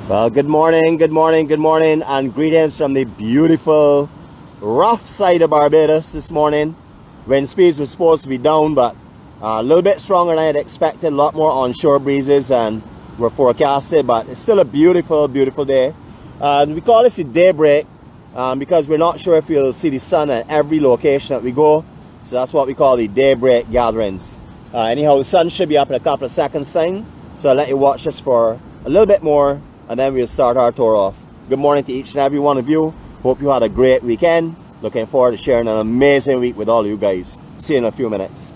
Well, good morning, and greetings from the beautiful, rough side of Barbados this morning. Wind speeds were supposed to be down, but a little bit stronger than I had expected. A lot more onshore breezes than were forecasted, but it's still a beautiful, beautiful day. We call this a daybreak because we're not sure if we'll see the sun at every location that we go. So that's what we call the daybreak gatherings. Anyhow, the sun should be up in a couple of seconds thing. So I'll let you watch this for a little bit more, and then we'll start our tour off. Good morning to each and every one of you. Hope you had a great weekend. Looking forward to sharing an amazing week with all of you guys. See you in a few minutes.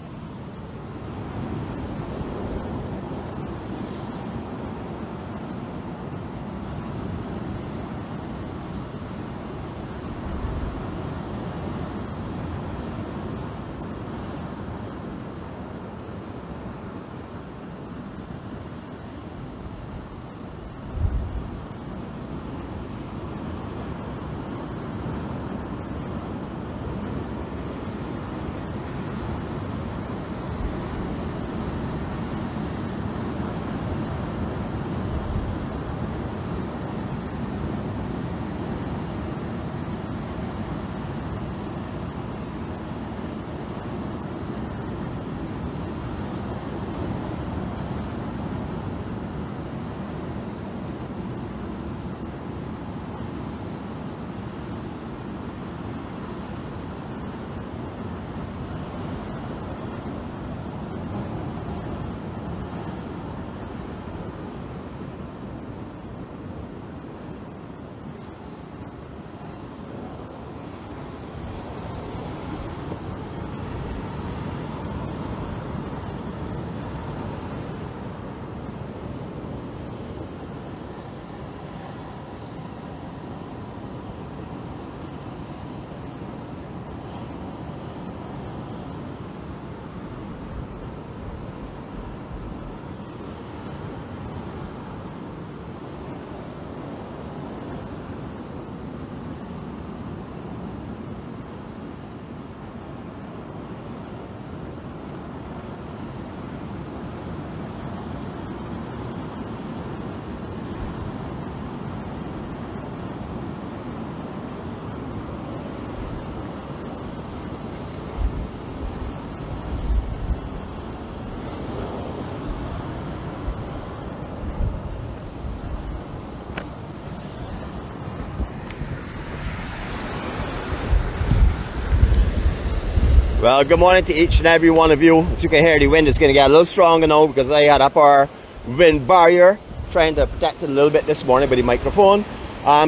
Well, good morning to each and every one of you. As you can hear, the wind is going to get a little stronger now because I had up our wind barrier, trying to protect it a little bit this morning by the microphone.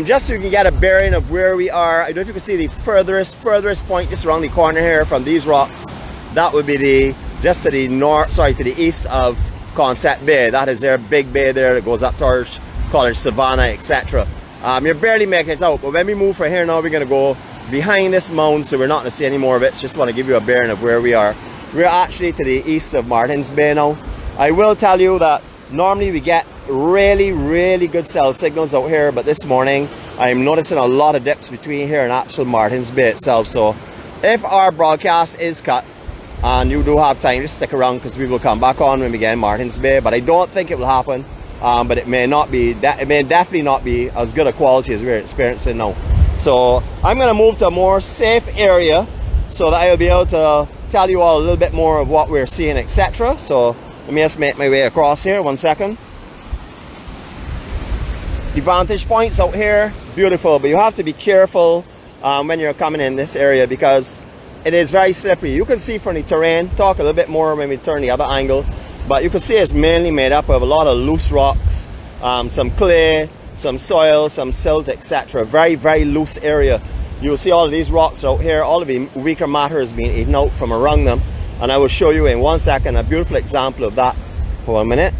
Just so you can get a bearing of where we are. I don't know if you can see the furthest point just around the corner here from these rocks. That would be just to the to the east of Concept Bay. That is their big bay there that goes up towards College Savannah, etc. You're barely making it out, but when we move from here now, we're going to go behind this mound, so we're not going to see any more of it. Just want to give you a bearing of where we are. We're actually to the east of Martins Bay now. I will tell you that normally we get really good cell signals out here, but this morning I'm noticing a lot of dips between here and actual Martins Bay itself. So if our broadcast is cut and you do have time, just stick around because we will come back on when we get in Martins Bay, but I don't think it will happen. But it may definitely not be as good a quality as we're experiencing now. So I'm going to move to a more safe area so that I'll be able to tell you all a little bit more of what we're seeing, etc. So let me just make my way across here. 1 second. The vantage points out here, beautiful, but you have to be careful when you're coming in this area because it is very slippery. You can see from the terrain, talk a little bit more when we turn the other angle, but you can see it's mainly made up of a lot of loose rocks, some clay, some soil, some silt, etc. Very loose area. You'll see all of these rocks out here, all of the weaker matter is being eaten out from around them, and I will show you in 1 second a beautiful example of that. For a minute.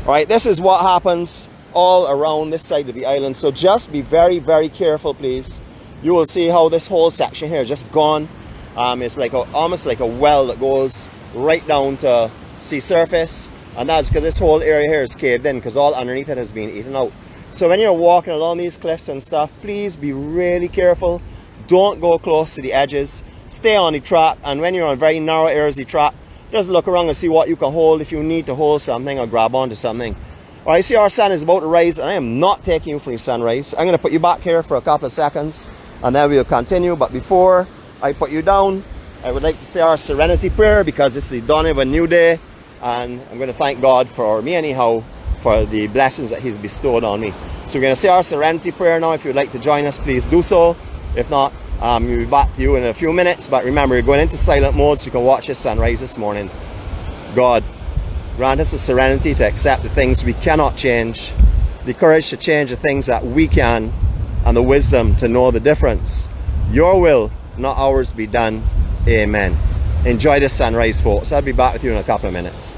Alright, this is what happens all around this side of the island, so just be very careful, please. You will see how this whole section here is just gone. It's like almost like a well that goes right down to sea surface, and that's because this whole area here is caved in because all underneath it has been eaten out. So when you're walking along these cliffs and stuff, please be really careful. Don't go close to the edges. Stay on the track, and when you're on very narrow areas of the track, just look around and see what you can hold if you need to hold something or grab onto something. All right, see our sun is about to rise, and I am not taking you from the sunrise. I'm going to put you back here for a couple of seconds, and then we'll continue. But before I put you down, I would like to say our Serenity Prayer, because it's the dawn of a new day, and I'm going to thank God for me anyhow, for the blessings that He's bestowed on me. So we're going to say our Serenity Prayer now. If you'd like to join us, please do so. If not, we'll be back to you in a few minutes. But remember, you're going into silent mode so you can watch the sunrise this morning. God, grant us the serenity to accept the things we cannot change, the courage to change the things that we can, and the wisdom to know the difference. Your will, not ours, be done. Amen. Enjoy the sunrise, folks. I'll be back with you in a couple of minutes.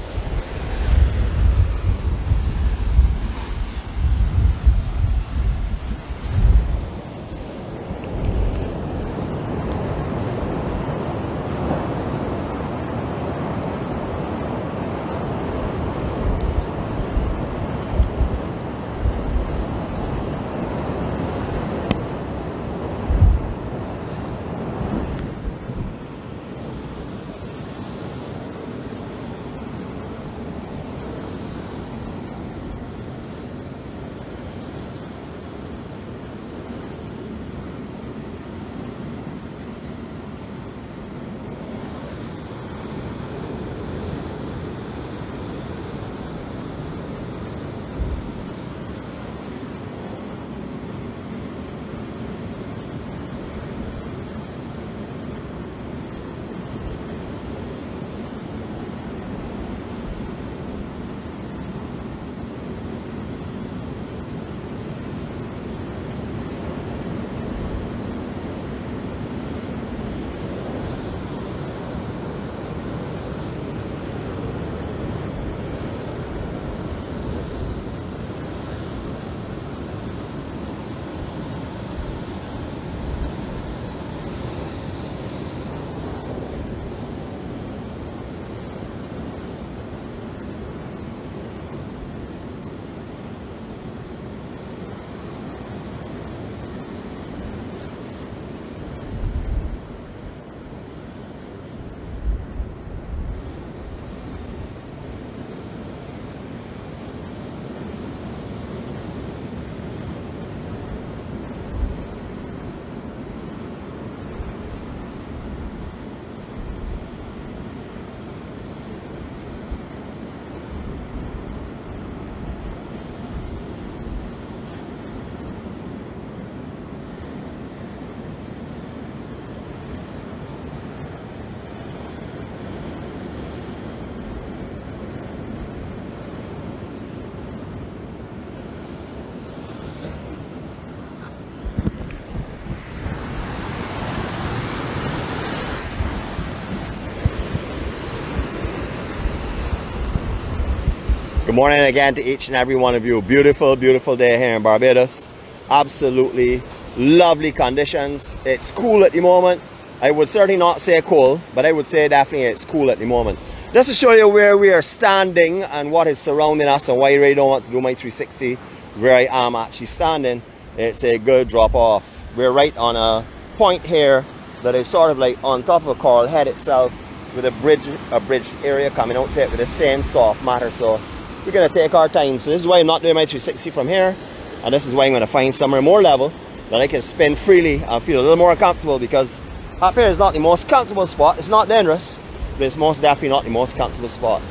Good morning again to each and every one of you. Beautiful, beautiful day here in Barbados. Absolutely lovely conditions. It's cool at the moment. I would certainly not say cold, but I would say definitely it's cool at the moment. Just to show you where we are standing and what is surrounding us and why I really don't want to do my 360 where I am actually standing, it's a good drop off. We're right on a point here that is sort of like on top of a coral head itself, with a bridge area coming out to it with the same soft matter. So we're going to take our time. So this is why I'm not doing my 360 from here, and this is why I'm going to find somewhere more level that I can spin freely and feel a little more comfortable, because up here is not the most comfortable spot. It's not dangerous, but it's most definitely not the most comfortable spot.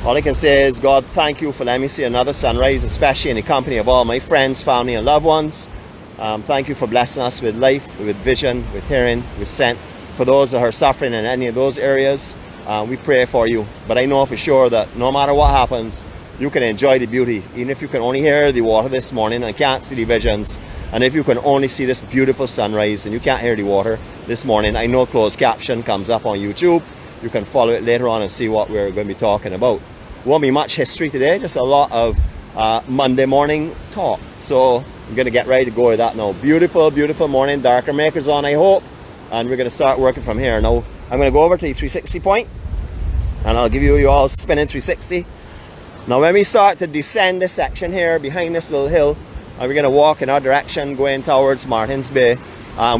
All I can say is, God, thank you for letting me see another sunrise, especially in the company of all my friends, family and loved ones. Thank you for blessing us with life, with vision, with hearing, with scent. For those that are suffering in any of those areas, we pray for you. But I know for sure that no matter what happens, you can enjoy the beauty. Even if you can only hear the water this morning and can't see the visions, and if you can only see this beautiful sunrise and you can't hear the water this morning, I know closed caption comes up on YouTube. You can follow it later on and see what we're going to be talking about. Won't be much history today, just a lot of Monday morning talk. So I'm going to get ready to go with that now. Beautiful, beautiful morning. Darker makers on, I hope. And we're going to start working from here. Now, I'm going to go over to the 360 point, and I'll give you all spinning 360. Now, when we start to descend this section here behind this little hill, and we're going to walk in our direction going towards Martins Bay,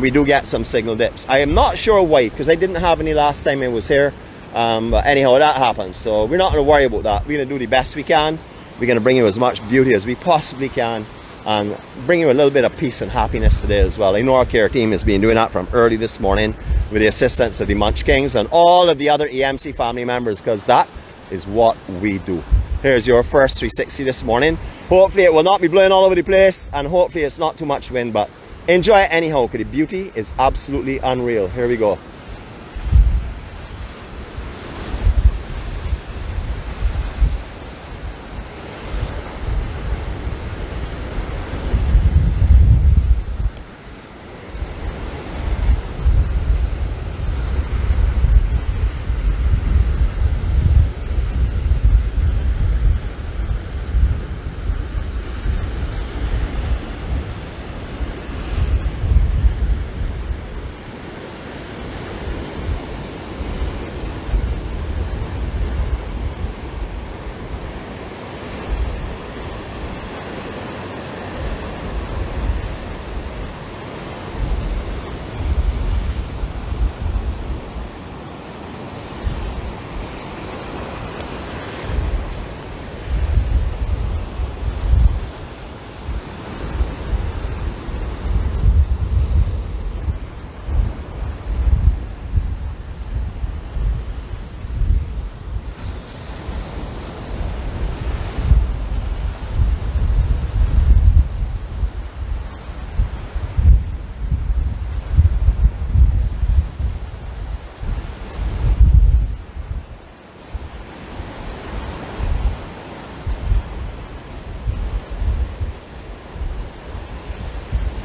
we do get some signal dips. I am not sure why, because I didn't have any last time I was here. But anyhow, that happens. So we're not going to worry about that. We're going to do the best we can. We're going to bring you as much beauty as we possibly can and bring you a little bit of peace and happiness today as well. I know our care team has been doing that from early this morning with the assistance of the Munch Kings and all of the other EMC family members, because that is what we do. Here's your first 360 this morning. Hopefully it will not be blowing all over the place, and hopefully it's not too much wind, but enjoy it anyhow, because the beauty is absolutely unreal. Here we go.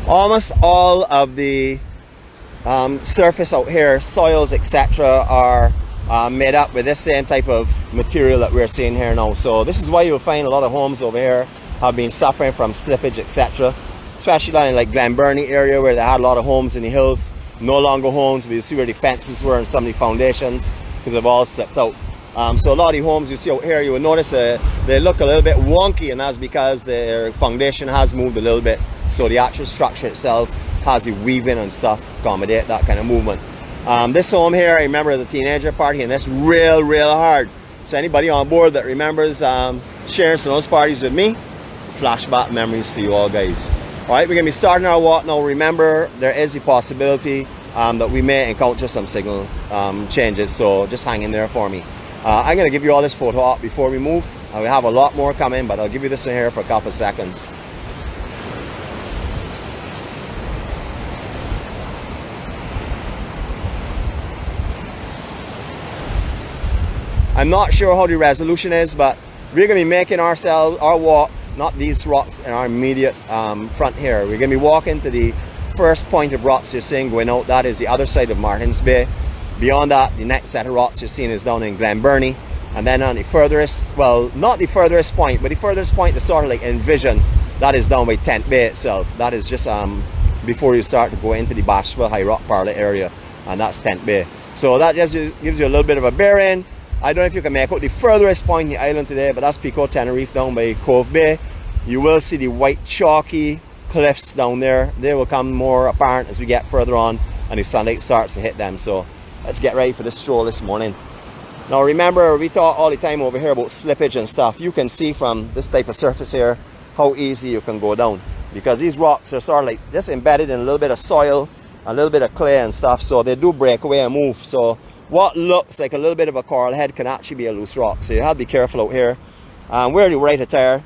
Almost all of the surface out here, soils, etc., are made up with this same type of material that we're seeing here now. So this is why you'll find a lot of homes over here have been suffering from slippage, etc., especially down in like Glenburnie area, where they had a lot of homes in the hills, no longer homes. But you see where the fences were and some of the foundations, because they've all slipped out. So a lot of the homes you see out here, you will notice they look a little bit wonky, and that's because their foundation has moved a little bit. So the actual structure itself has the weaving and stuff to accommodate that kind of movement. This home here, I remember the teenager party, and that's real hard. So anybody on board that remembers sharing some of those parties with me, flashback memories for you all guys. Alright, we're going to be starting our walk now. Remember, there is a possibility that we may encounter some signal changes, so just hang in there for me. I'm going to give you all this photo op before we move. We have a lot more coming, but I'll give you this one here for a couple of seconds. I'm not sure how the resolution is, but we're going to be making our walk, not these rocks in our immediate front here. We're going to be walking to the first point of rocks you're seeing going out. That is the other side of Martins Bay. Beyond that, the next set of rocks you're seeing is down in Glenburnie. And then on the furthest, well, not the furthest point, but the furthest point to sort of like envision, that is down by Tent Bay itself. That is just before you start to go into the Bashville High Rock Parlour area, and that's Tent Bay. So that just gives you a little bit of a bearing. I don't know if you can make out the furthest point in the island today, but that's Pico Tenerife down by Cove Bay. You will see the white chalky cliffs down there. They will come more apparent as we get further on and the sunlight starts to hit them. So let's get ready for this stroll this morning. Now remember, we talk all the time over here about slippage and stuff. You can see from this type of surface here how easy you can go down, because these rocks are sort of like just embedded in a little bit of soil, a little bit of clay and stuff, so they do break away and move. So what looks like a little bit of a coral head can actually be a loose rock, so you have to be careful out here. Wear the right attire.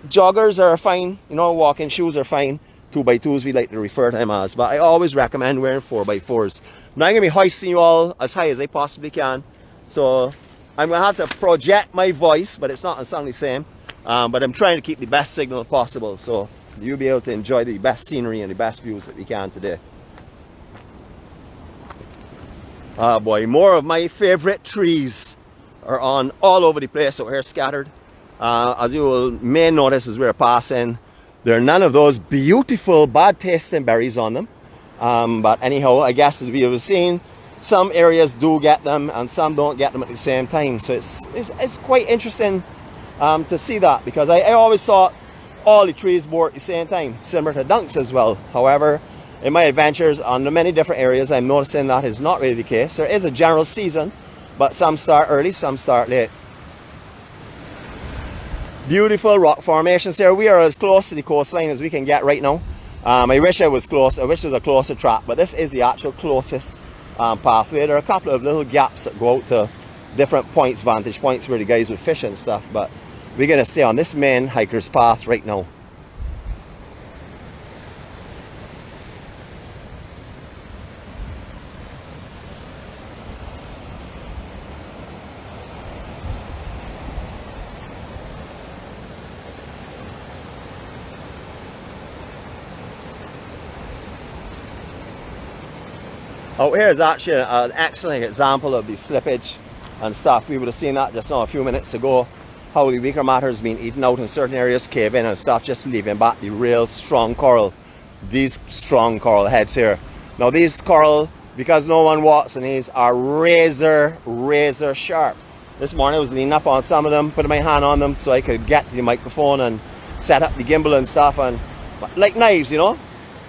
Joggers are fine, you know, walking shoes are fine. 2x2s we like to refer to them as, but I always recommend wearing 4x4s. Now I'm going to be hoisting you all as high as I possibly can, so I'm going to have to project my voice, but it's not going to sound the same. But I'm trying to keep the best signal possible, so you'll be able to enjoy the best scenery and the best views that we can today. Ah boy, more of my favorite trees are on all over the place out here, scattered. As you may notice as we're passing, there are none of those beautiful bad tasting berries on them. But anyhow, I guess as we have seen, some areas do get them and some don't get them at the same time. So it's quite interesting to see that, because I always thought all the trees bore at the same time, similar to dunks as well. However, in my adventures on the many different areas, I'm noticing that is not really the case. There is a general season, but some start early, some start late. Beautiful rock formations here. We are as close to the coastline as we can get right now. I wish I was close. I wish there was a closer track, but this is the actual closest pathway. There are a couple of little gaps that go out to different points, vantage points where the guys would fish and stuff, but we're going to stay on this main hiker's path right now. Out here is actually an excellent example of the slippage and stuff. We would have seen that just now a few minutes ago, how the weaker matter has been eaten out in certain areas, cave in and stuff, just leaving back the real strong coral. These strong coral heads here. Now these coral, because no one walks on these, are razor sharp. This morning I was leaning up on some of them, putting my hand on them so I could get to the microphone and set up the gimbal and stuff, and like knives, you know.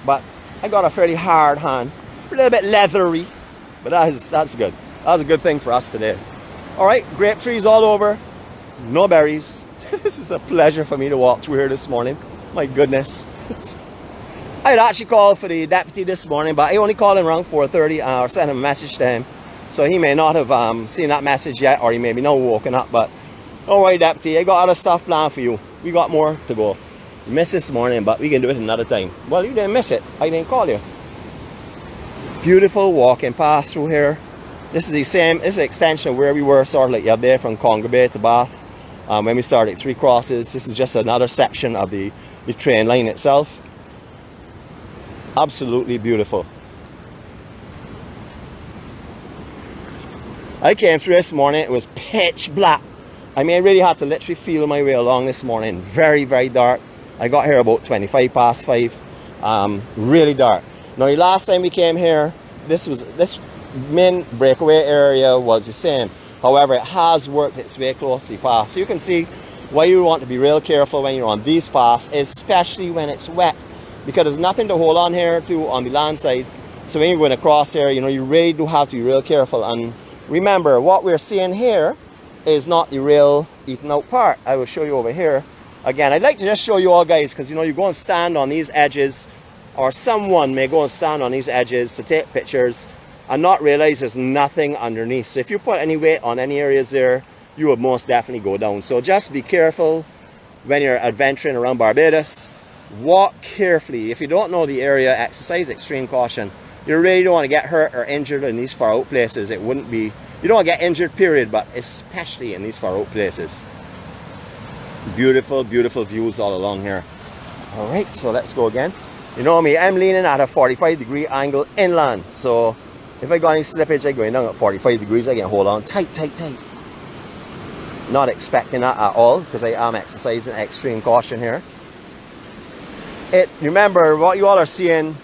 But I got a fairly hard hand. A little bit leathery, but that's good. That was a good thing for us today. All right, grape trees all over, no berries. This is a pleasure for me to walk through here this morning. My goodness. I had actually called for the deputy this morning, but I only called him around 4:30 or sent him a message to him. So he may not have seen that message yet, or he may be now woken up. But don't worry, deputy, I got other stuff planned for you. We got more to go. You missed this morning, but we can do it another time. Well, you didn't miss it. I didn't call you. Beautiful walking path through here. This is this is an extension of where we were, sort of like up there from Conger Bay to Bath. When we started Three Crosses, this is just another section of the train line itself. Absolutely beautiful. I came through this morning, it was pitch black. I mean, I really had to literally feel my way along this morning. Very dark. I got here about 5:25. Really dark. Now, the last time we came here, this main breakaway area was the same. However, it has worked its way close to the path. So you can see why you want to be real careful when you're on these paths, especially when it's wet, because there's nothing to hold on here to on the land side. So when you're going across here, you know, you really do have to be real careful. And remember, what we're seeing here is not the real eaten out part. I will show you over here. Again, I'd like to just show you all, guys, because, you know, you go and stand on these edges, or someone may go and stand on these edges to take pictures and not realize there's nothing underneath. So if you put any weight on any areas there, you would most definitely go down. So just be careful when you're adventuring around Barbados. Walk carefully. If you don't know the area, exercise extreme caution. You really don't want to get hurt or injured in these far out places. It wouldn't be, you don't want to get injured, period, but especially in these far out places. Beautiful views all along here. All right, so let's go again. You know me, I'm leaning at a 45-degree angle inland. So if I got any slippage, I'm going down at 45 degrees. I can hold on tight. Not expecting that at all, because I am exercising extreme caution here. Remember, what you all are seeing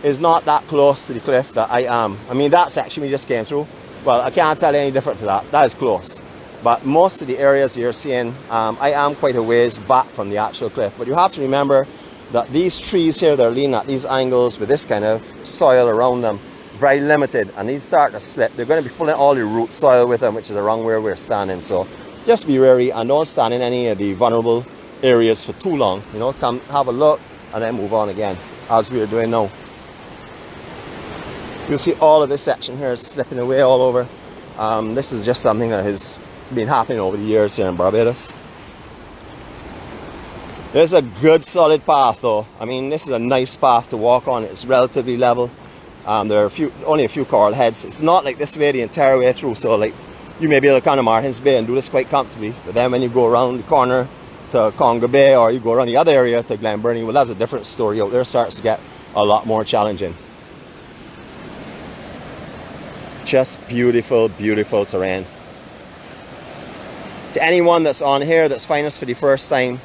is not that close to the cliff that I am. I mean, that section we just came through, well, I can't tell you any different to that. That is close. But most of the areas you're seeing, I am quite a ways back from the actual cliff. But you have to remember that these trees here, they're leaning at these angles with this kind of soil around them, very limited, and these start to slip. They're going to be pulling all the root soil with them, which is around where we're standing. So just be wary and don't stand in any of the vulnerable areas for too long. You know, come have a look and then move on again, as we are doing now. You'll see all of this section here is slipping away all over. This is just something that has been happening over the years here in Barbados. There's a good solid path though. I mean, this is a nice path to walk on. It's relatively level. There are only a few coral heads. It's not like this way the entire way through, so like you may be able to come to Martin's Bay and do this quite comfortably, but then when you go around the corner to Conger Bay, or you go around the other area to Glen Burnie, well, that's a different story. Out there starts to get a lot more challenging. Just beautiful terrain. To anyone that's on here that's finding us for the first time,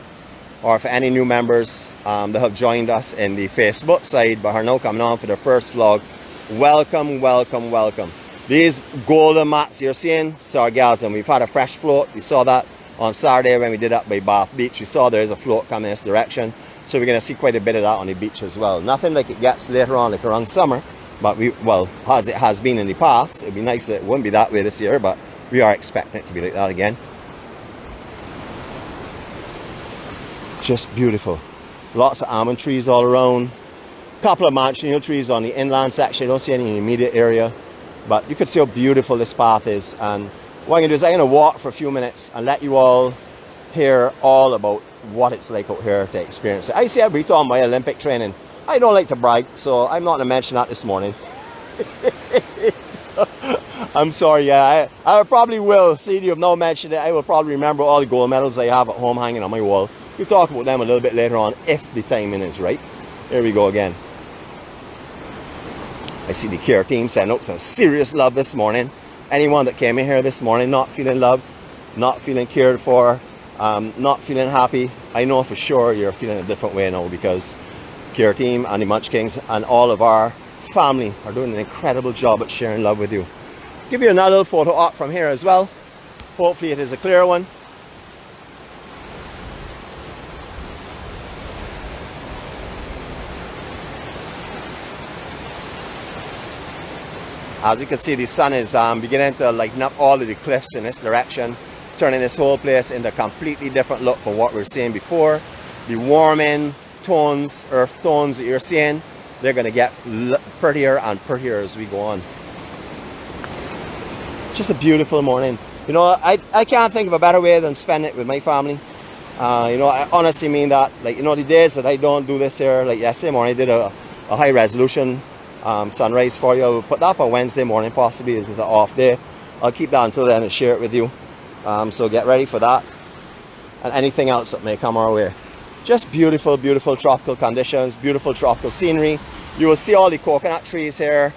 or for any new members that have joined us in the Facebook side but are now coming on for their first vlog, welcome. These golden mats you're seeing, sargassum. We've had a fresh float. We saw that on Saturday when we did up by Bath Beach. We saw there's a float coming this direction, so we're going to see quite a bit of that on the beach as well. Nothing like it gets later on, like around summer, but as it has been in the past. It'd be nice that it wouldn't be that way this year, but we are expecting it to be like that again. Just beautiful. Lots of almond trees all around. Couple of manchineel trees on the inland section. I don't see any in the immediate area, but you can see how beautiful this path is. And what I'm going to do is I'm going to walk for a few minutes and let you all hear all about what it's like out here to experience it. I see every time my Olympic training. I don't like to brag, so I'm not going to mention that this morning. I'm sorry, yeah, I probably will. See, you have now mentioned it. I will probably remember all the gold medals I have at home hanging on my wall. We'll talk about them a little bit later on if the timing is right. Here we go again. I see the care team sending out some serious love this morning. Anyone that came in here this morning not feeling loved, not feeling cared for, not feeling happy, I know for sure you're feeling a different way now, because care team and the Munch Kings and all of our family are doing an incredible job at sharing love with you. Give you another little photo op from here as well. Hopefully it is a clear one. As you can see, the sun is beginning to lighten up all of the cliffs in this direction, turning this whole place into a completely different look from what we were seeing before. The warming tones, earth tones that you're seeing, they're going to get prettier and prettier as we go on. Just a beautiful morning. You know, I can't think of a better way than spend it with my family. You know, I honestly mean that. Like, you know, the days that I don't do this here, like yesterday morning I did a high resolution sunrise for you. I'll put that up on Wednesday morning, possibly as an off day. I'll keep that until then and share it with you. So get ready for that and anything else that may come our way. Just beautiful, beautiful tropical conditions, beautiful tropical scenery. You will see all the coconut trees here.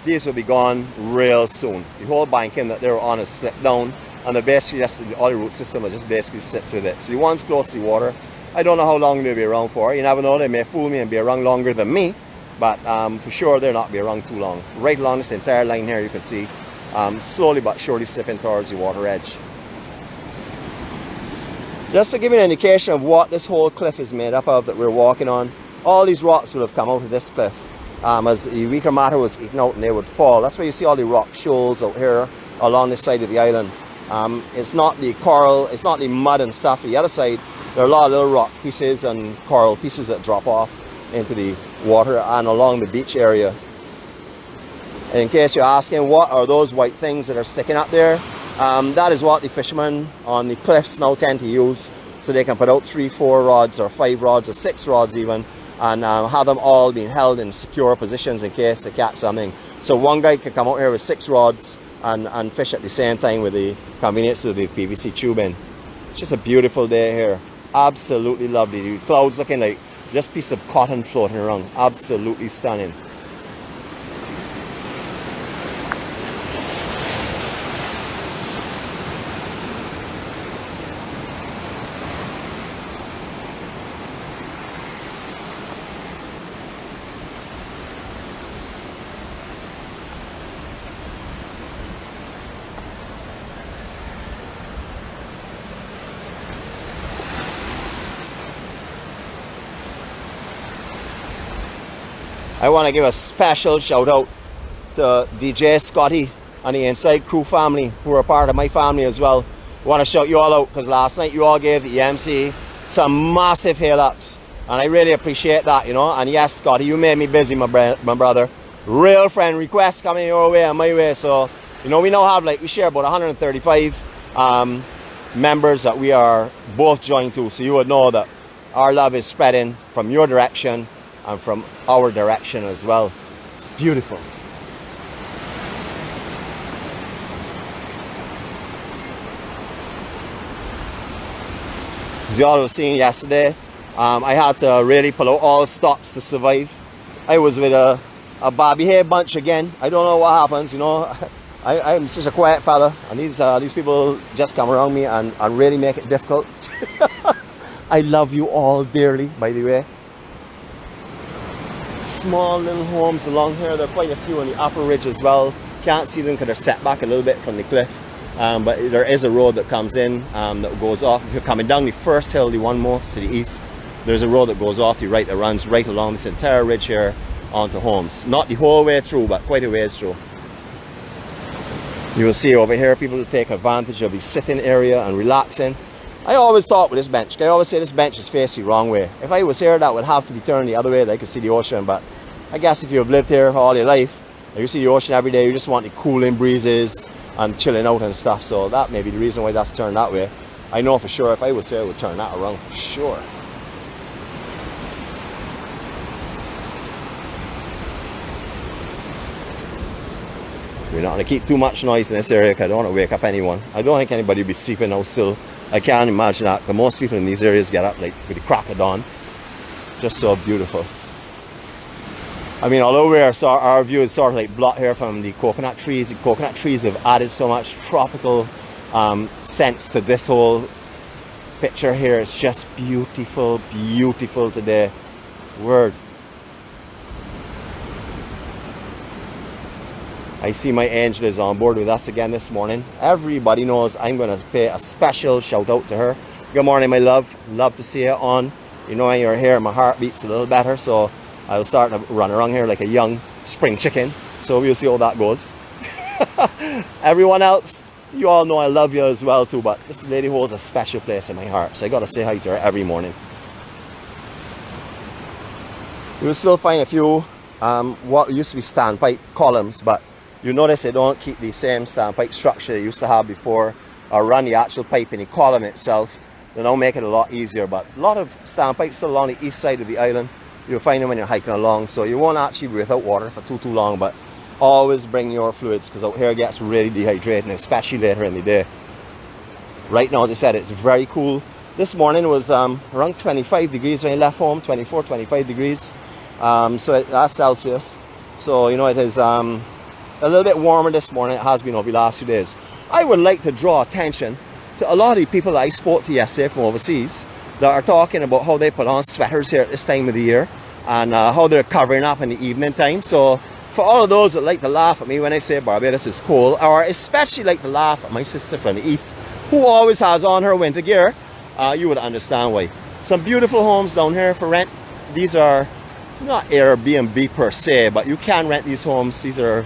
These will be gone real soon. The whole banking that they were on has slipped down, and the basically just all the root system will just basically sit with it. So the ones close to the water, I don't know how long they'll be around for. You never know, they may fool me and be around longer than me. But for sure they'll not be around too long. Right along this entire line here you can see slowly but surely slipping towards the water edge. Just to give you an indication of what this whole cliff is made up of that we're walking on, all these rocks would have come out of this cliff as the weaker matter was eaten out and they would fall. That's why you see all the rock shoals out here along this side of the island. It's not the coral, it's not the mud and stuff. The other side, there are a lot of little rock pieces and coral pieces that drop off into the water and along the beach area. In case you're asking, what are those white things that are sticking up there? That is what the fishermen on the cliffs now tend to use, so they can put out 3, 4 rods or 5 rods or 6 rods even, and have them all being held in secure positions in case they catch something. So one guy can come out here with 6 rods and fish at the same time with the convenience of the PVC tubing. It's just a beautiful day here. Absolutely lovely. The clouds looking like just a piece of cotton floating around. Absolutely stunning. I want to give a special shout out to DJ Scotty and the Inside Crew family who are part of my family as well. I want to shout you all out because last night you all gave the EMC some massive hail ups and I really appreciate that, you know. And yes, Scotty, you made me busy, my brother. Real friend requests coming your way and my way. So, you know, we now have we share about 135 members that we are both joined to. So you would know that our love is spreading from your direction and from our direction as well. It's beautiful. As you all have seen yesterday, I had to really pull out all stops to survive. I was with a Bobby Hay bunch again. I don't know what happens, you know. I'm such a quiet fella, and these people just come around me and really make it difficult. I love you all dearly, by the way. Small little homes along here. There are quite a few on the upper ridge as well. Can't see them because they're set back a little bit from the cliff. But there is a road that comes in that goes off. If you're coming down the first hill, the one most to the east, there's a road that goes off to the right that runs right along this entire ridge here onto homes. Not the whole way through, but quite a ways through. You will see over here people take advantage of the sitting area and relaxing. I always thought with this bench, I always say this bench is facing the wrong way. If I was here, that would have to be turned the other way that I could see the ocean. But I guess if you've lived here all your life, and you see the ocean every day, you just want the cooling breezes and chilling out and stuff. So that may be the reason why that's turned that way. I know for sure if I was here, I would turn that around for sure. We're not going to keep too much noise in this area because I don't want to wake up anyone. I don't think anybody will be sleeping now still. I can't imagine that because most people in these areas get up like with the crack of dawn. Just so beautiful. I mean, although our view is sort of like blocked here from the coconut trees have added so much tropical sense to this whole picture here. It's just beautiful, beautiful today. Word. I see my angel is on board with us again this morning. Everybody knows I'm going to pay a special shout out to her. Good morning, my love. Love to see you on. You know, when you're here, my heart beats a little better, so I'll start to run around here like a young spring chicken. So we'll see how that goes. Everyone else, you all know I love you as well too, but this lady holds a special place in my heart, so I got to say hi to her every morning. You will still find a few what used to be standpipe columns, but you notice they don't keep the same standpipe structure they used to have before, or run the actual pipe in the column itself. They now make it a lot easier, but a lot of standpipes still along the east side of the island. You'll find them when you're hiking along, so you won't actually be without water for too long, but always bring your fluids because out here it gets really dehydrating, especially later in the day. Right now, as I said, it's very cool. This morning it was around 25 degrees when I left home, 24, 25 degrees. So that's Celsius. So, you know, it is a little bit warmer this morning. It has been over the last few days. I would like to draw attention to a lot of the people that I spoke to yesterday from overseas that are talking about how they put on sweaters here at this time of the year and how they're covering up in the evening time. So for all of those that like to laugh at me when I say Barbados is cold, or especially like to laugh at my sister from the east who always has on her winter gear, you would understand why. Some beautiful homes down here for rent. These are not Airbnb per se, but you can rent these homes. These are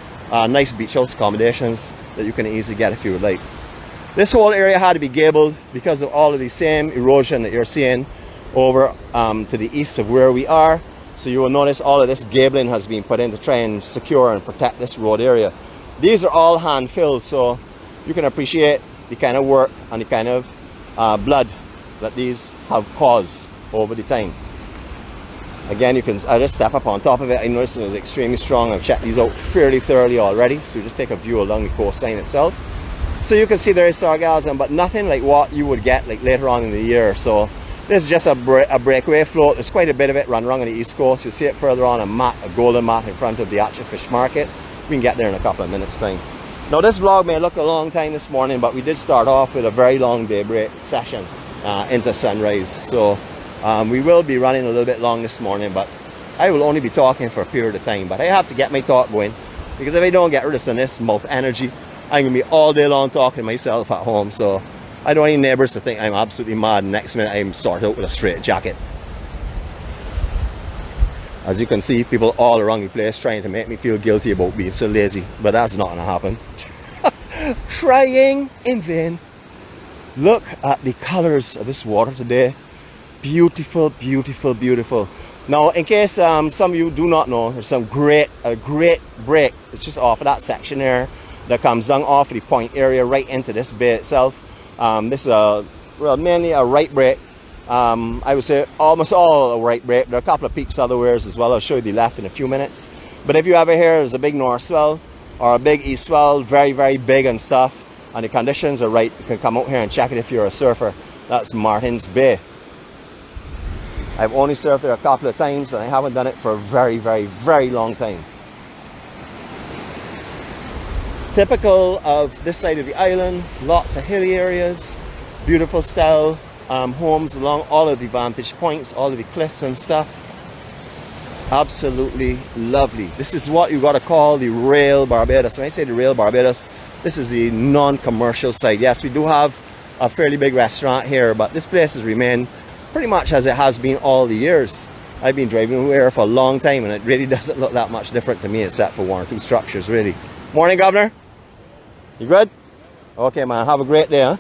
nice beach house accommodations that you can easily get if you would like. This whole area had to be gabled because of all of the same erosion that you're seeing over to the east of where we are. So you will notice all of this gabling has been put in to try and secure and protect this road area. These are all hand filled, so you can appreciate the kind of work and the kind of blood that these have caused over the time. Again, I just step up on top of it. I noticed it was extremely strong. I've checked these out fairly thoroughly already. So just take a view along the coastline itself. So you can see there is sargassum, but nothing like what you would get like later on in the year. So this is just a breakaway float. There's quite a bit of it run around on the east coast. You'll see it further on, a golden mat in front of the actual fish market. We can get there in a couple of minutes time. Now this vlog may look a long time this morning, but we did start off with a very long daybreak session into sunrise. So we will be running a little bit long this morning, but I will only be talking for a period of time. But I have to get my talk going, because if I don't get rid of this mouth energy, I'm going to be all day long talking to myself at home. So I don't want any neighbors to think I'm absolutely mad. Next minute I'm sorted out with a straight jacket. As you can see, people all around the place trying to make me feel guilty about being so lazy, but that's not going to happen. Trying in vain. Look at the colors of this water today. Beautiful, beautiful, beautiful. Now, in case some of you do not know, there's a great break. It's just off of that section there that comes down off of the point area right into this bay itself. This is mainly a right break. I would say almost all a right break. There are a couple of peaks otherwheres as well. I'll show you the left in a few minutes. But if you ever hear there's a big north swell or a big east swell, very, very big and stuff, and the conditions are right, you can come out here and check it if you're a surfer. That's Martin's Bay. I've only surfed there a couple of times and I haven't done it for a very, very, very long time. Typical of this side of the island, lots of hilly areas, beautiful style homes along all of the vantage points, all of the cliffs and stuff. Absolutely lovely. This is what you got to call the real Barbados. When I say the real Barbados, this is the non-commercial side. Yes, we do have a fairly big restaurant here, but this place has remained pretty much as it has been all the years. I've been driving here for a long time and it really doesn't look that much different to me except for one or two structures really. Morning, Governor. You good? Okay, man. Have a great day, huh?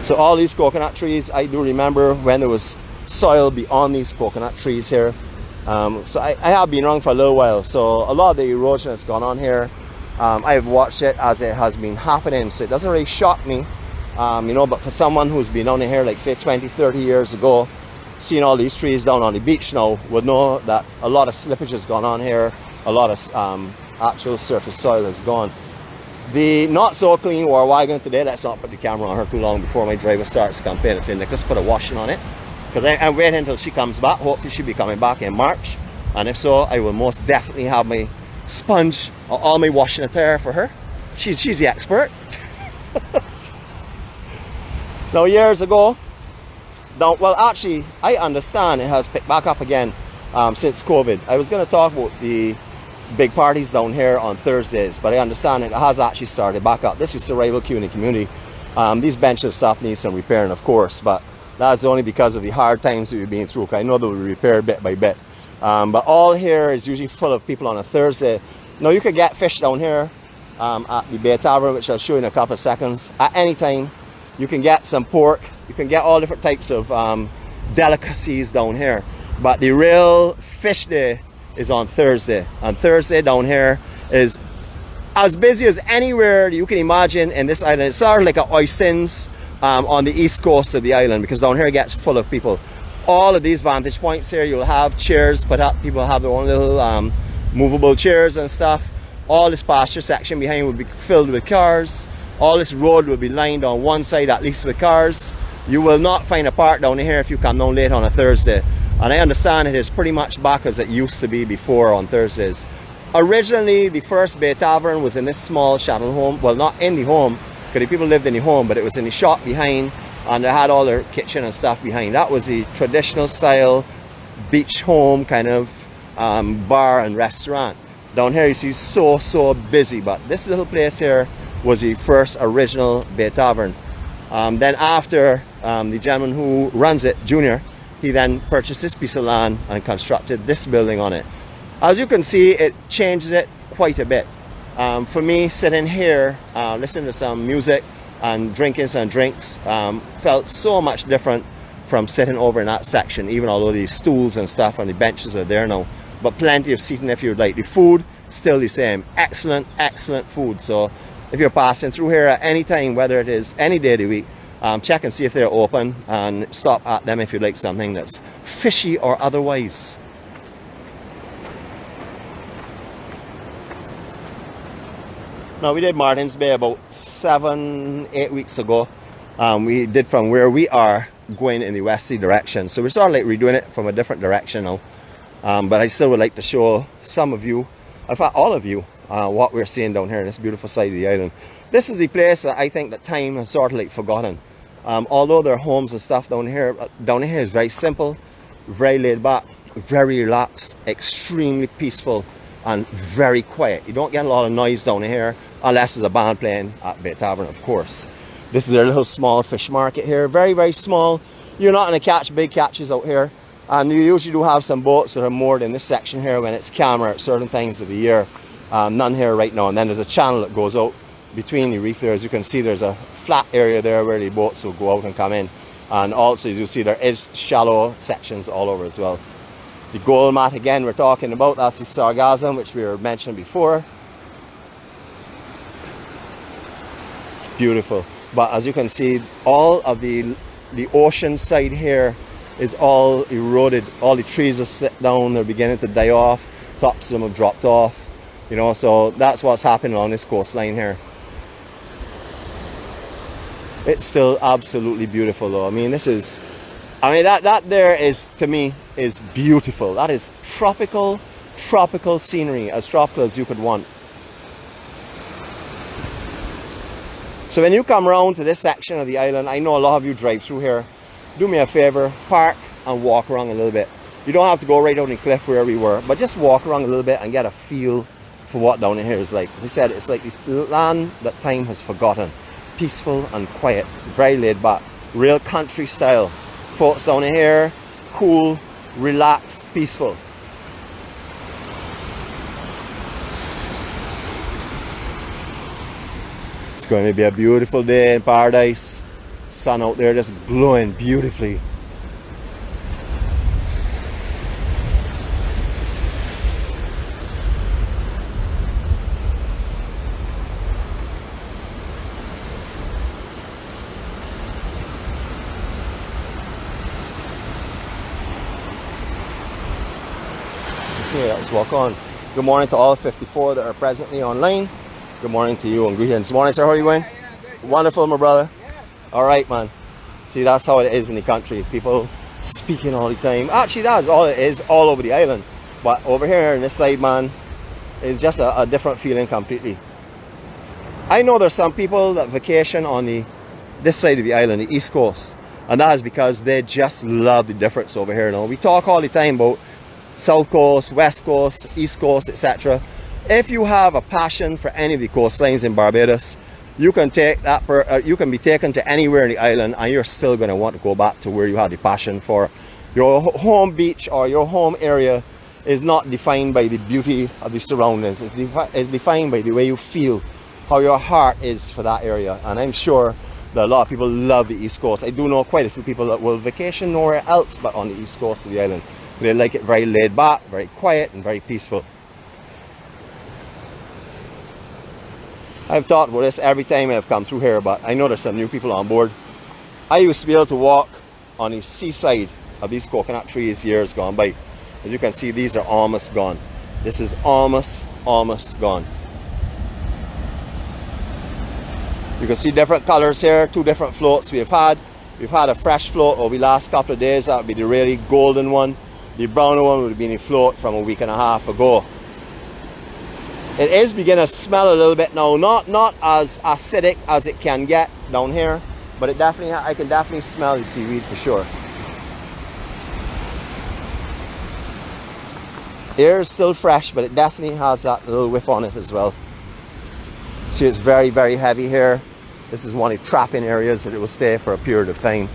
So all these coconut trees, I do remember when there was soil beyond these coconut trees here. So I have been around for a little while, so a lot of the erosion that's gone on here, I've watched it as it has been happening, so it doesn't really shock me, you know, but for someone who's been down here like say 20-30 years ago, seeing all these trees down on the beach now, would know that a lot of slippage has gone on here, a lot of actual surface soil has gone. The not so clean war wagon today, let's not put the camera on her too long before my driver starts campaigning and saying, Nicholas, put a washing on it. Because I'm waiting until she comes back. Hopefully she'll be coming back in March. And if so, I will most definitely have my sponge or all my washing attire for her. She's the expert. Now years ago, well actually, I understand it has picked back up again since COVID. I was going to talk about the big parties down here on Thursdays, but I understand it has actually started back up. This is the rival queue in the community. These benches and stuff need some repairing, of course, but that's only because of the hard times we've been through. I know they'll be repaired bit by bit. But all here is usually full of people on a Thursday. Now you could get fish down here at the Bay Tavern, which I'll show you in a couple of seconds. At any time, you can get some pork. You can get all different types of delicacies down here. But the real fish day is on Thursday. On Thursday down here is as busy as anywhere you can imagine in this island. It's sort of like a Hastings on the east coast of the island, because down here it gets full of people. All of these vantage points here, you'll have chairs put up. People have their own little movable chairs and stuff. All this pasture section behind will be filled with cars. All this road will be lined on one side at least with cars. You will not find a park down here if you come down late on a Thursday. And I understand it is pretty much back as it used to be before on Thursdays. Originally, the first Bay Tavern was in this small shuttle home. Well, not in the home, because the people lived in the home, but it was in the shop behind, and they had all their kitchen and stuff behind. That was the traditional style beach home kind of bar and restaurant. Down here you see so busy, but this little place here was the first original Bay Tavern. Then after the gentleman who runs it, Junior, he then purchased this piece of land and constructed this building on it. As you can see, it changes it quite a bit. For me, sitting here, listening to some music and drinking some drinks, felt so much different from sitting over in that section, even although the stools and stuff and the benches are there now. But plenty of seating if you'd like. The food, still the same. Excellent food. So if you're passing through here at any time, whether it is any day of the week, check and see if they're open and stop at them if you'd like something that's fishy or otherwise. Now we did Martin's Bay about 7-8 weeks ago. We did from where we are going in the westerly direction. So we're sort of like redoing it from a different direction now. But I still would like to show some of you, in fact all of you, what we're seeing down here in this beautiful side of the island. This is the place that I think that time has sort of like forgotten. Although there are homes and stuff down here is very simple, very laid back, very relaxed, extremely peaceful and very quiet. You don't get a lot of noise down here unless there's a band playing at Bay Tavern, of course. This is their little small fish market here, very small. You're not going to catch big catches out here, and you usually do have some boats that are moored in this section here when it's calmer at certain times of the year. None here right now. And then there's a channel that goes out between the reef there. As you can see, there's a flat area there where the boats will go out and come in, and also you see there is shallow sections all over as well. The gold mat again we're talking about, that's the sargassum which we were mentioning before. It's beautiful, but as you can see, all of the ocean side here is all eroded. All the trees are slipped down, they're beginning to die off, tops of them have dropped off, you know, so that's what's happening on this coastline here. It's still absolutely beautiful though. I mean, that there is, to me, is beautiful. That is tropical scenery, as tropical as you could want. So when you come around to this section of the island, I know a lot of you drive through here. Do me a favor, park and walk around a little bit. You don't have to go right down the cliff where we were, but just walk around a little bit and get a feel for what down here is like. As I said, it's like the land that time has forgotten. Peaceful and quiet, very laid back, real country style. Folks down here, cool, relaxed, peaceful. It's going to be a beautiful day in paradise. Sun out there just glowing beautifully. Okay, let's walk on. Good morning to all 54 that are presently online. Good morning to you and greetings. Morning, sir. How are you going? Wonderful, my brother. All right, man. See, that's how it is in the country. People speaking all the time. Actually, that's all it is all over the island. But over here on this side, man, is just a different feeling completely. I know there's some people that vacation on this side of the island, the East Coast. And that is because they just love the difference over here. You know? We talk all the time about South Coast, West Coast, East Coast, etc. If you have a passion for any of the coastlines in Barbados, you can take that. You can be taken to anywhere in the island, and you're still going to want to go back to where you had the passion for. Your home beach or your home area is not defined by the beauty of the surroundings. It's defined by the way you feel, how your heart is for that area. And I'm sure that a lot of people love the East Coast. I do know quite a few people that will vacation nowhere else but on the East Coast of the island. They like it very laid back, very quiet, and very peaceful. I've thought about this every time I've come through here, but I know there's some new people on board. I used to be able to walk on the seaside of these coconut trees years gone by. As you can see, these are almost gone. This is almost gone. You can see different colors here, two different floats we've had. We've had a fresh float over the last couple of days. That would be the really golden one. The brown one would have been a float from a week and a half ago. It is beginning to smell a little bit now, not as acidic as it can get down here, but I can definitely smell the seaweed for sure. Air is still fresh, but it definitely has that little whiff on it as well. See, it's very, very heavy here. This is one of the trapping areas that it will stay for a period of time.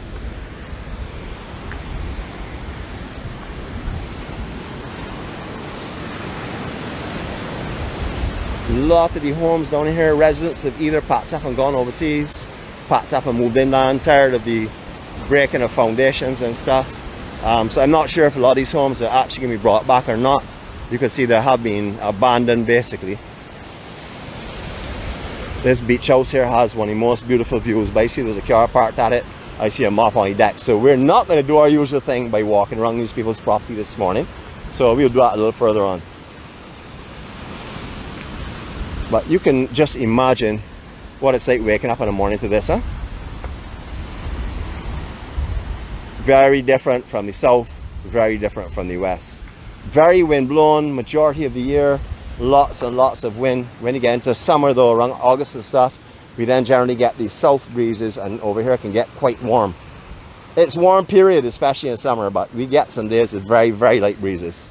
A lot of the homes down here, residents have either packed up and gone overseas, packed up and moved inland, tired of the breaking of foundations and stuff. So I'm not sure if a lot of these homes are actually going to be brought back or not. You can see they have been abandoned basically. This beach house here has one of the most beautiful views, but I see there's a car parked at it. I see a mop on the deck. So we're not going to do our usual thing by walking around these people's property this morning. So we'll do that a little further on. But you can just imagine what it's like waking up in the morning to this, huh? Very different from the south, very different from the west. Very wind blown majority of the year. Lots and lots of wind. When you get into summer though, around August and stuff, we then generally get these south breezes, and over here it can get quite warm. It's warm period, especially in summer, but we get some days with very, very light breezes.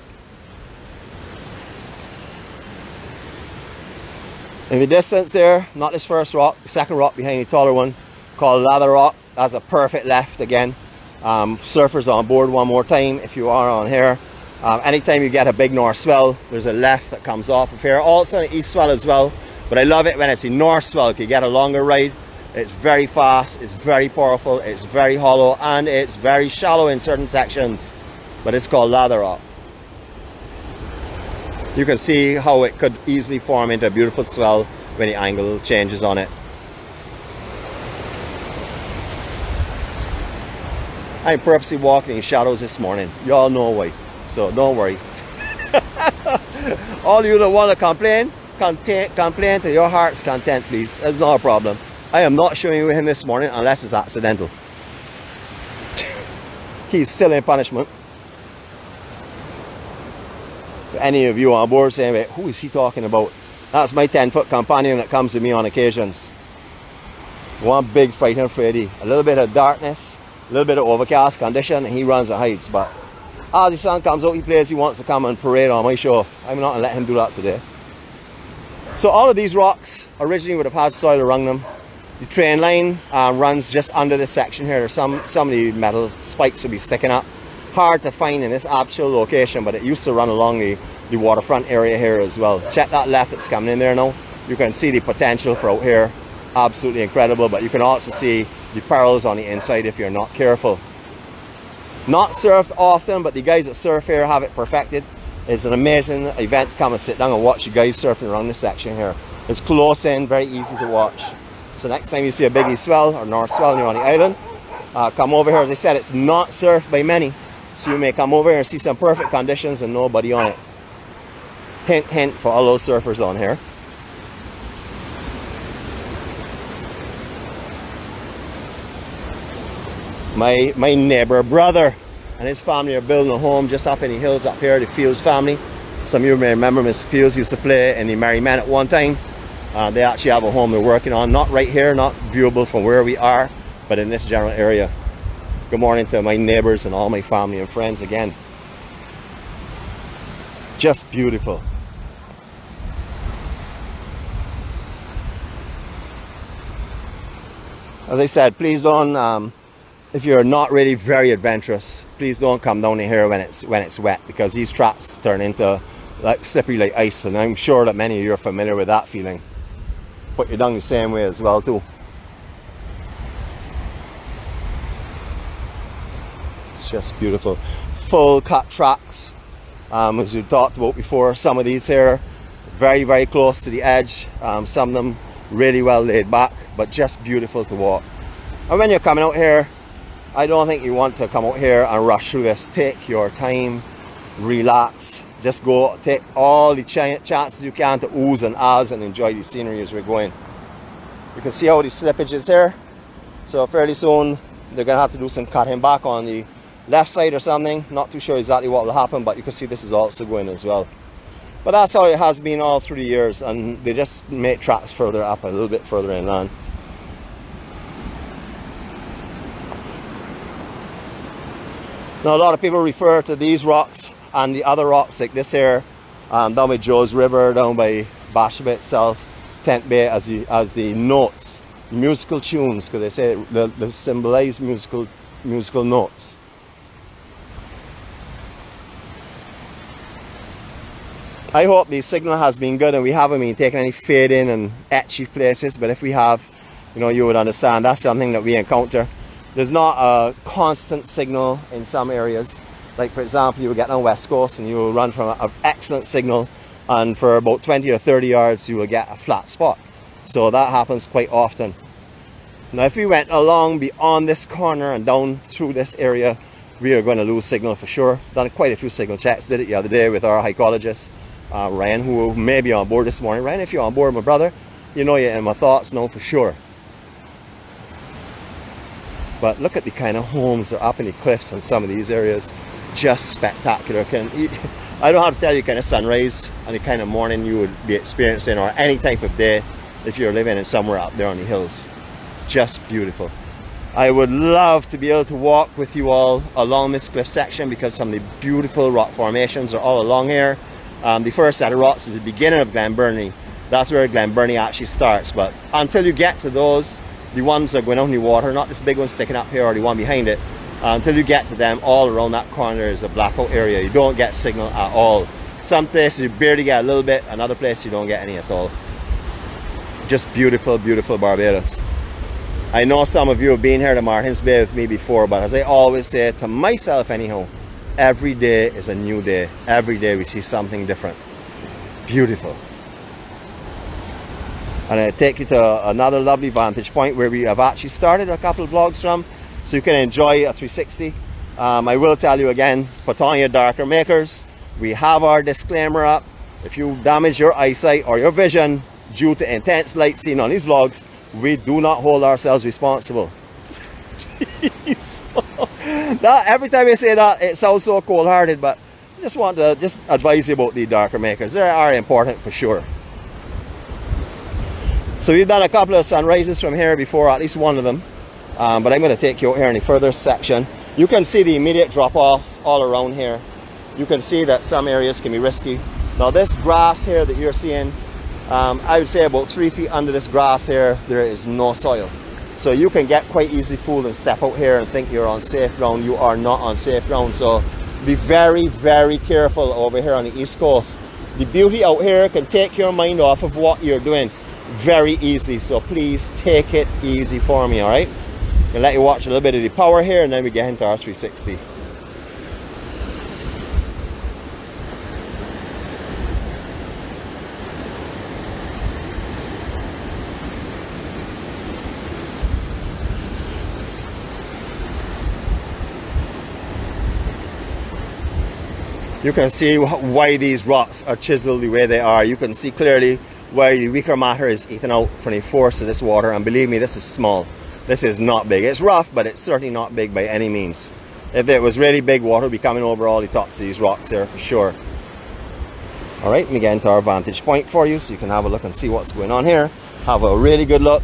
In the distance there, not this first rock, the second rock behind the taller one, called Lather Rock. That's a perfect left again. Surfers on board one more time if you are on here. Anytime you get a big north swell, there's a left that comes off of here. Also an east swell as well, but I love it when it's a north swell. You get a longer ride. It's very fast, it's very powerful, it's very hollow, and it's very shallow in certain sections. But it's called Lather Rock. You can see how it could easily form into a beautiful swell when the angle changes on it. I'm purposely walking in shadows this morning. You all know why, so don't worry. All you that want to complain to your heart's content, please. It's not a problem. I am not showing you him this morning unless it's accidental. He's still in punishment. For any of you on board saying, wait, who is he talking about? That's my 10-foot companion that comes with me on occasions. One big fighting Freddy. A little bit of darkness, a little bit of overcast condition, and he runs and hides. But as the sun comes out, he plays, he wants to come and parade on my show. I'm not going to let him do that today. So all of these rocks originally would have had soil around them. The train line runs just under this section here. There's some of the metal spikes will be sticking up. Hard to find in this actual location, but it used to run along the waterfront area here as well. Check that left that's coming in there now. You can see the potential for out here. Absolutely incredible, but you can also see the perils on the inside if you're not careful. Not surfed often, but the guys that surf here have it perfected. It's an amazing event to come and sit down and watch you guys surfing around this section here. It's close in, very easy to watch. So next time you see a big east swell or north swell and you're on the island, come over here. As I said, it's not surfed by many, so you may come over here and see some perfect conditions and nobody on it. Hint, hint for all those surfers on here. My neighbor brother and his family are building a home just up in the hills up here, the Fields family. Some of you may remember Mr. Fields used to play in the Merry Men at one time. They actually have a home they're working on, not right here, not viewable from where we are, but in this general area. Good morning to my neighbors and all my family and friends again. Just beautiful. As I said, please don't, if you're not really very adventurous, please don't come down here when it's wet, because these tracks turn into like slippery like ice, and I'm sure that many of you are familiar with that feeling. Put you down the same way as well too. It's just beautiful. Full cut tracks, as we talked about before. Some of these here very, very close to the edge. Some of them really well laid back, but just beautiful to walk. And when you're coming out here, I don't think you want to come out here and rush through this. Take your time, relax, just go, take all the chances you can to ooze and ahs and enjoy the scenery as we're going. You can see how the slippage is here. So fairly soon they're going to have to do some cutting back on the left side or something. Not too sure exactly what will happen, but you can see this is also going as well. But that's how it has been all through the years, and they just make tracks further up, a little bit further inland. Now a lot of people refer to these rocks and the other rocks like this here, down by Joe's River, down by Bashaba itself, Tent Bay, as the notes, musical tunes, because they say they symbolize musical notes. I hope the signal has been good and we haven't been taking any fade in and etchy places, but if we have, you would understand that's something that we encounter. There's not a constant signal in some areas. Like for example, you will get on West Coast and you will run from an excellent signal, and for about 20 or 30 yards you will get a flat spot. So that happens quite often. Now if we went along beyond this corner and down through this area, we are going to lose signal for sure. Done quite a few signal checks, did it the other day with our hycologist, Ryan, who may be on board this morning. Ryan, if you're on board, my brother, you're in my thoughts now for sure. But look at the kind of homes that are up in the cliffs in some of these areas. Just spectacular. I don't have to tell you kind of sunrise and the kind of morning you would be experiencing, or any type of day if you're living in somewhere up there on the hills. Just beautiful. I would love to be able to walk with you all along this cliff section, because some of the beautiful rock formations are all along here. The first set of rocks is the beginning of Glen Burnie. That's where Glen Burnie actually starts. But until you get to those, the ones that are going out in the water, not this big one sticking up here or the one behind it, until you get to them, all around that corner is a blackout area. You don't get signal at all. Some places you barely get a little bit, another place you don't get any at all. Just beautiful, beautiful Barbados. I know some of you have been here to Martins Bay with me before, but as I always say to myself anyhow, every day is a new day. Every day we see something different. Beautiful. And I take you to another lovely vantage point where we have actually started a couple of vlogs from, so you can enjoy a 360. I will tell you again, put on your darker makers. We have our disclaimer up. If you damage your eyesight or your vision due to intense light seen on these vlogs, we do not hold ourselves responsible. That, every time I say that, it sounds so cold-hearted, but I just want to advise you about the darker makers. They are important for sure. So we've done a couple of sunrises from here before, at least one of them, but I'm going to take you out here in the further section. You can see the immediate drop-offs all around here. You can see that some areas can be risky. Now this grass here that you're seeing, I would say about 3 feet under this grass here, there is no soil. So you can get quite easily fooled and step out here and think you're on safe ground. You are not on safe ground. So be very, very careful over here on the East Coast. The beauty out here can take your mind off of what you're doing very easy. So please take it easy for me, all right? Gonna let you watch a little bit of the power here, and then we get into our 360. You can see why these rocks are chiseled the way they are. You can see clearly why the weaker matter is eaten out from the force of this water. And believe me, this is small. This is not big. It's rough, but it's certainly not big by any means. If it was really big, water would be coming over all the tops of these rocks here for sure. All right, let me get into our vantage point for you so you can have a look and see what's going on here. Have a really good look.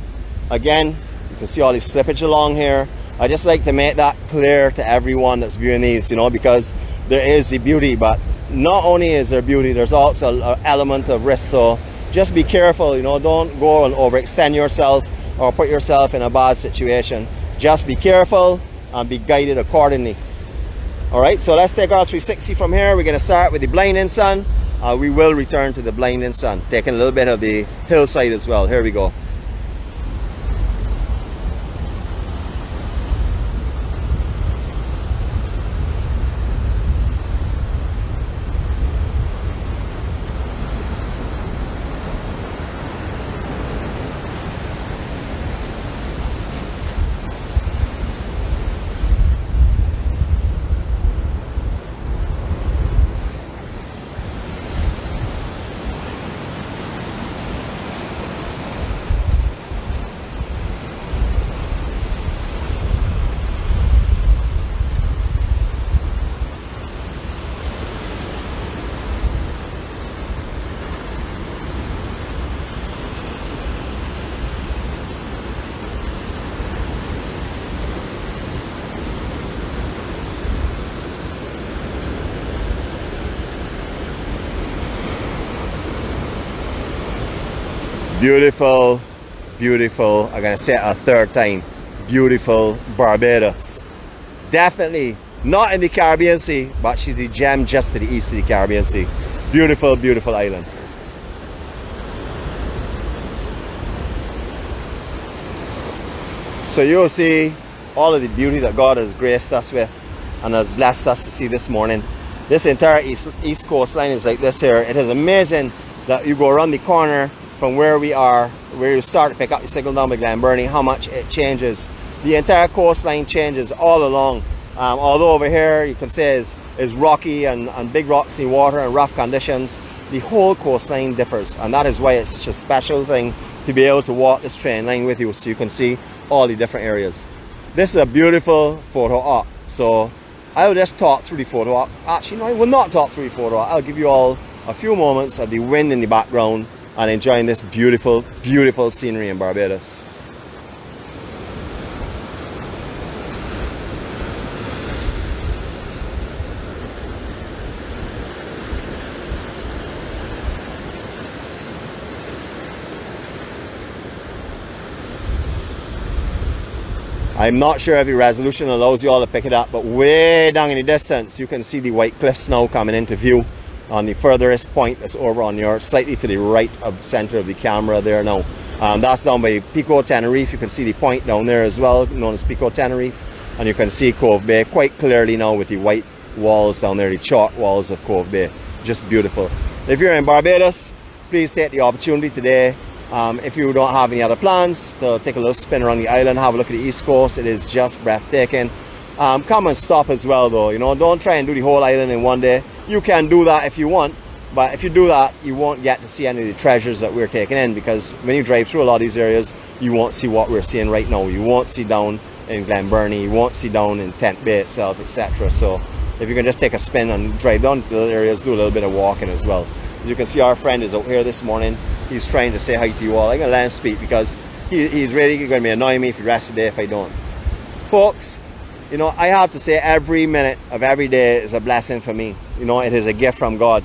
Again, you can see all the slippage along here. I just like to make that clear to everyone that's viewing these, you know, because there is the beauty, but not only is there beauty, there's also an element of risk. So just be careful, you know, don't go and overextend yourself or put yourself in a bad situation. Just be careful and be guided accordingly. All right, so let's take our 360 from here. We're going to start with the blinding sun. We will return to the blinding sun, taking a little bit of the hillside as well. Here we go. Beautiful, beautiful, I'm gonna say it a third time, beautiful Barbados. Definitely not in the Caribbean Sea, but she's the gem just to the east of the Caribbean Sea. Beautiful, beautiful island. So you'll see all of the beauty that God has graced us with and has blessed us to see this morning. This entire east coastline is like this here. It is amazing that you go around the corner from where we are, where you start to pick up the signal down by Glenburnie, how much it changes. The entire coastline changes all along. Although over here you can say is rocky and big rocks in water and rough conditions, the whole coastline differs, and that is why it's such a special thing to be able to walk this train line with you so you can see all the different areas. This is a beautiful photo op, so I will just talk through the photo op. Actually, no, I will not talk through the photo op. I'll give you all a few moments of the wind in the background and enjoying this beautiful, beautiful scenery in Barbados. I'm not sure if the resolution allows you all to pick it up, but way down in the distance you can see the white cliffs now coming into view on the furthest point that's over on your slightly to the right of the center of the camera there now. That's down by Pico Tenerife. You can see the point down there as well, known as Pico Tenerife, and you can see Cove Bay quite clearly now with the white walls down there, the chalk walls of Cove Bay. Just beautiful. If you're in Barbados, please take the opportunity today, if you don't have any other plans, to take a little spin around the island, have a look at the east coast. It is just breathtaking. Come and stop as well though, you know, don't try and do the whole island in one day. You can do that if you want, but if you do that, you won't get to see any of the treasures that we're taking in, because when you drive through a lot of these areas, you won't see what we're seeing right now. You won't see down in Glenburnie, you won't see down in Tent Bay itself, etc. So if you can just take a spin and drive down to the areas, do a little bit of walking as well. As you can see, our friend is out here this morning. He's trying to say hi to you all. I'm going to let him speak because he's really going to be annoying me for the rest of the day if I don't. Folks, you know, I have to say every minute of every day is a blessing for me. You know, it is a gift from God.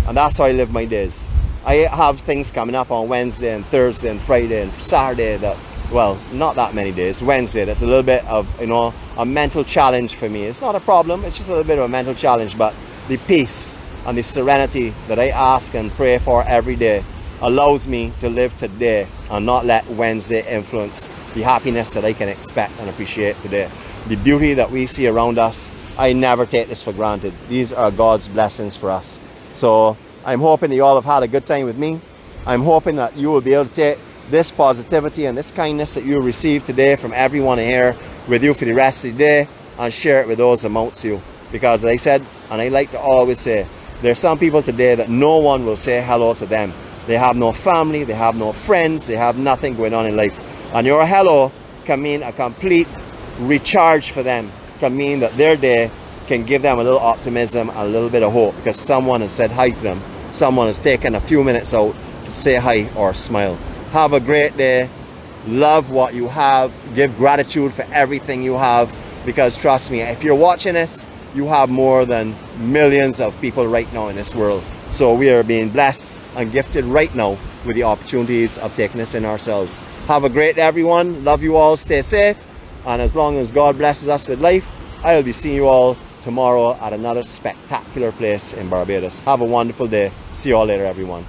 And that's how I live my days. I have things coming up on Wednesday and Thursday and Friday and Saturday that, well, not that many days. Wednesday, that's a little bit of, you know, a mental challenge for me. It's not a problem. It's just a little bit of a mental challenge. But the peace and the serenity that I ask and pray for every day allows me to live today and not let Wednesday influence the happiness that I can expect and appreciate today. The beauty that we see around us, I never take this for granted. These are God's blessings for us. So I'm hoping that you all have had a good time with me. I'm hoping that you will be able to take this positivity and this kindness that you receive today from everyone here with you for the rest of the day and share it with those amongst you. Because as I said, and I like to always say, there's some people today that no one will say hello to them. They have no family, they have no friends, they have nothing going on in life. And your hello can mean a complete recharge for them, can mean that their day can give them a little optimism, a little bit of hope, because someone has said hi to them. Someone has taken a few minutes out to say hi or smile. Have a great day. Love what you have. Give gratitude for everything you have, because trust me, if you're watching this, you have more than millions of people right now in this world. So we are being blessed and gifted right now with the opportunities of taking this in ourselves. Have a great day, everyone. Love you all. Stay safe. And as long as God blesses us with life, I'll be seeing you all tomorrow at another spectacular place in Barbados. Have a wonderful day. See you all later, everyone.